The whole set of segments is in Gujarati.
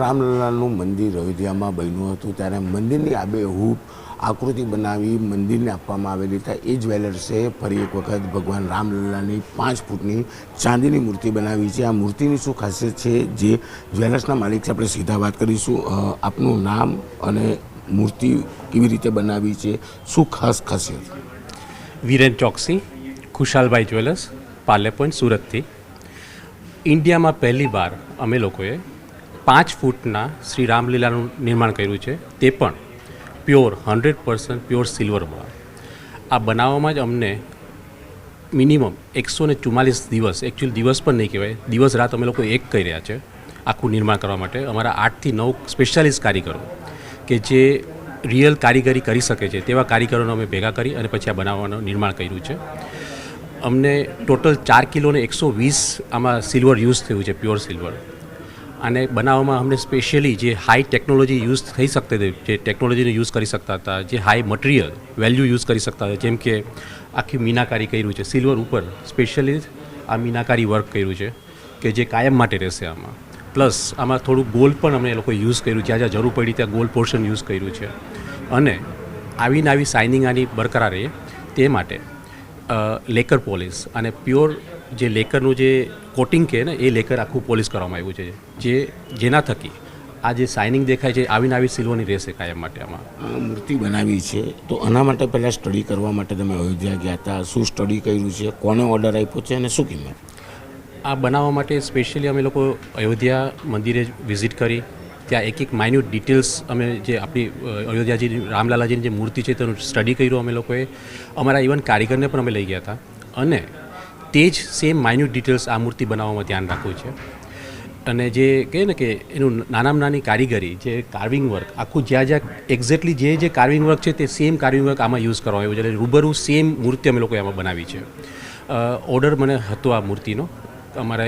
રામલલ્લાનું મંદિર અયોધ્યામાં બન્યું હતું ત્યારે મંદિરની આબેહૂબ આકૃતિ બનાવી મંદિરને આપવામાં આવેલી હતા. એ જ્વેલર્સે ફરી એક વખત ભગવાન રામલલ્લાની 5 ફૂટની ચાંદીની મૂર્તિ બનાવી છે. આ મૂર્તિની શું ખાસિયત છે, જે જ્વેલર્સના માલિક છે, આપણે સીધા વાત કરીશું. આપનું નામ અને મૂર્તિ કેવી રીતે બનાવી છે, શું ખાસ ખાસિયત? વીરેન ચોકસી, ખુશાલભાઈ જ્વેલર્સ, પાર્લે પોઈન્ટ, સુરતથી. ઇન્ડિયામાં પહેલીવાર અમે લોકોએ 5 ફૂટના શ્રી રામલીલાનું નિર્માણ કર્યું છે, તે પણ પ્યોર 100% પ્યોર સિલ્વરમાં. આ બનાવવામાં જ અમને મિનિમમ 144 દિવસ, એકચ્યુઅલી દિવસ પણ નહીં કહેવાય, દિવસ રાત અમે લોકો એક કરી રહ્યા છે આખું નિર્માણ કરવા માટે. અમારા 8 થી 9 સ્પેશિયાલિસ્ટ કારીગરો કે જે રિયલ કારીગરી કરી શકે છે તેવા કારીગરોને અમે ભેગા કરી અને પછી આ બનાવવાનું નિર્માણ કર્યું છે. અમને ટોટલ 4 કિલો ને 120 આમાં સિલ્વર યુઝ થયું છે, પ્યોર સિલ્વર. અને બનાવવામાં અમને સ્પેશિયલી જે હાઈ ટેકનોલોજી યુઝ થઈ શકતી હતી, જે ટેકનોલોજીને યુઝ કરી શકતા હતા, જે હાઈ મટીરિયલ વેલ્યુ યુઝ કરી શકતા હતા, જેમ કે આખી મીનાકારી કર્યું છે સિલ્વર ઉપર, સ્પેશિયલી આ મીનાકારી વર્ક કર્યું છે કે જે કાયમ માટે રહેશે આમાં. પ્લસ આમાં થોડું ગોલ્ડ પણ અમે લોકોએ યુઝ કર્યું, જ્યાં જ્યાં જરૂર પડી ત્યાં ગોલ્ડ પોર્શન યુઝ કર્યું છે. અને આવીને આવી શાઇનિંગ આની બરકરાર રહે તે માટે લેકર પોલિશ અને પ્યોર જે લેકરનું જે કોટિંગ કહે ને, એ લેકર આખું પોલિશ કરવામાં આવ્યું છે, જેના થકી આ જે શાઇનિંગ દેખાય છે આવીને આવી સિલ્વરની રહેશે કાયમ માટે. આમાં મૂર્તિ બનાવી છે તો આના માટે પહેલાં સ્ટડી કરવા માટે તમે અયોધ્યા ગયા હતા. શું સ્ટડી કર્યું છે, કોને ઓર્ડર આપ્યો છે અને શું કિંમત? આ બનાવવા માટે સ્પેશિયલી અમે લોકો અયોધ્યા મંદિરે વિઝિટ કરી, ત્યાં એક માઇન્યુટ ડિટેલ્સ અમે જે આપણી અયોધ્યાજી રામલાલાજીની જે મૂર્તિ છે તેનું સ્ટડી કર્યું અમે લોકોએ. અમારા ઇવન કારીગરને પણ અમે લઈ ગયા હતા અને તે જ સેમ માઇન્યુટ ડિટેલ્સ આ મૂર્તિ બનાવવામાં ધ્યાન રાખ્યું છે. અને જે કહે ને કે એનું નાનામાં નાની કારીગરી, જે કાર્વિંગ વર્ક આખું જ્યાં જ્યાં એક્ઝેક્ટલી જે કાર્વિંગ વર્ક છે તે સેમ કાર્વિંગ વર્ક આમાં યુઝ કરવામાં આવ્યું છે. એટલે રૂબરૂ સેમ મૂર્તિ અમે લોકોએ આમાં બનાવી છે. ઓર્ડર મને હતો આ મૂર્તિનો, અમારે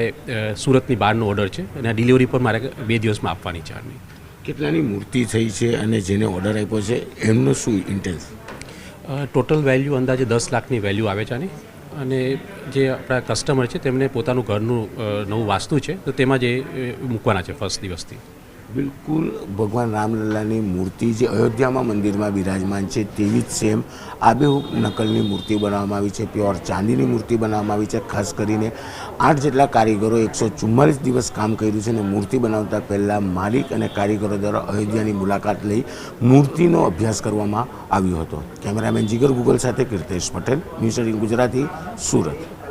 સુરતની બહારનો ઓર્ડર છે અને આ ડિલિવરી પણ મારે 2 દિવસમાં આપવાની છે. કેટલાની મૂર્તિ થઈ છે અને જેને ઓર્ડર આપ્યો છે એમનો શું ઇન્ટેન્સ? ટોટલ વેલ્યુ અંદાજે 10 લાખની વેલ્યુ આવે છે આની. અને જે આપણા કસ્ટમર છે તેમને પોતાનું ઘરનું નવું વાસ્તુ છે તો તેમાં જ મૂકવાના છે ફર્સ્ટ દિવસથી. બિલકુલ ભગવાન રામલલ્લાની મૂર્તિ જે અયોધ્યામાં મંદિરમાં બિરાજમાન છે તેવી જ સેમ આબેહૂબ નકલની મૂર્તિ બનાવવામાં આવી છે. પ્યોર ચાંદીની મૂર્તિ બનાવવામાં આવી છે. ખાસ કરીને 8 જેટલા કારીગરો 144 દિવસ કામ કર્યું છે અને મૂર્તિ બનાવતા પહેલાં માલિક અને કારીગરો દ્વારા અયોધ્યાની મુલાકાત લઈ મૂર્તિનો અભ્યાસ કરવામાં આવ્યો હતો. કેમેરામેન જીગર ગુગલ સાથે કીર્તેશ પટેલ, ન્યૂઝ 18 ગુજરાતી, સુરત.